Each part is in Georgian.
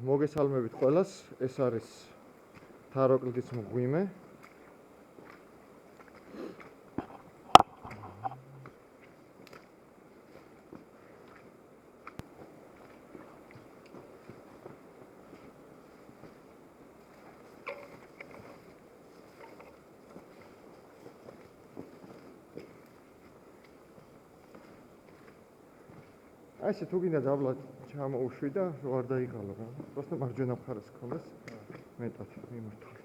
მოგესალმებით ყველას. ეს არის თაროკლეთის მღვიმე. ასე თუ გინდა დაბლა ჩამოუშვი და რო არ დაიღალო რა. просто მარჯვენა მხარეს ქონდეს მეტად მიმართული.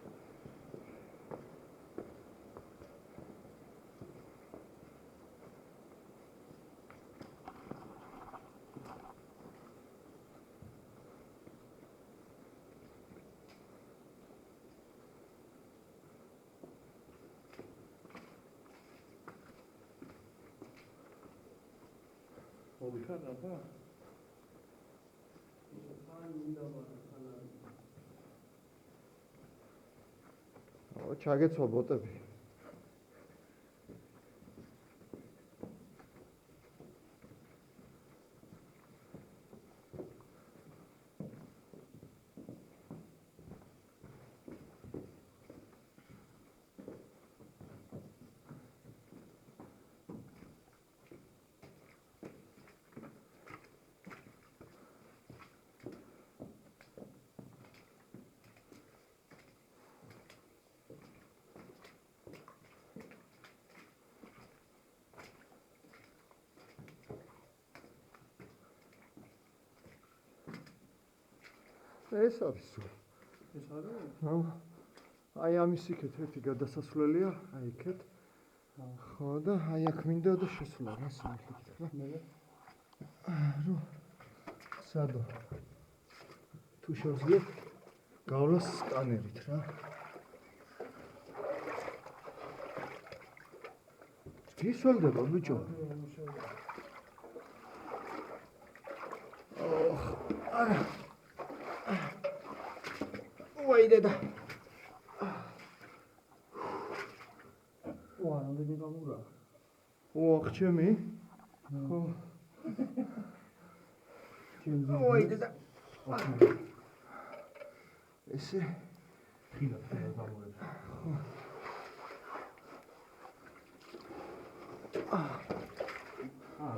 მოდიხარ ჩაგეცვა ბოტები. ეს არის ეს არის? აი ამის იქეთ ერთი გადასასვლელია, აი იქეთ. ხო და აი აქ მინდა და შესვლა რა სამხით რა. რო სადო თუ შევძლებ გავლას სკანერით რა. გისვალდება ბიჭო. არა ვაიდე და რამდენი გამურა? ჩემი? ხო. ვაიდე და ესე ხილად გამურებს.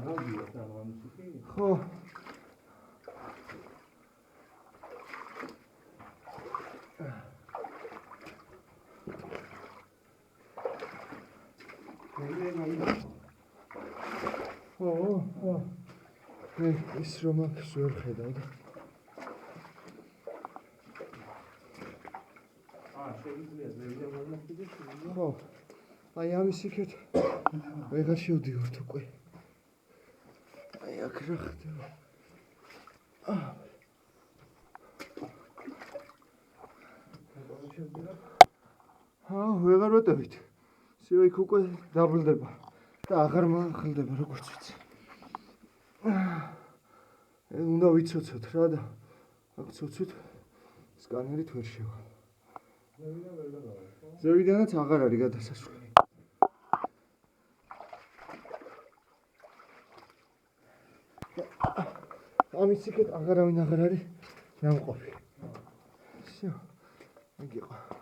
გავდივარ და ამისი. ხო. ის რომ აქვს ვერ ხედავ და შეიძლება ზევიდან მომახიდეთ? ხო. აი ამის იქეთ ვეღარ შევდივართ უკვე. აი აქ რა ხდება? ვეღარ ვეტევით. ისე იქ უკვე დაბლდება და აღარ მახელდება როგორც ვიცი. უნდა ვიცოცოთ რა და აქ ცოცვით სკანერით ვერ შევა. ზევიდანაც აღარ არის გადასასვლელი. ამის იქეთ აღარავინ აღარ არის ნამყოფი. всё. იგი ყო.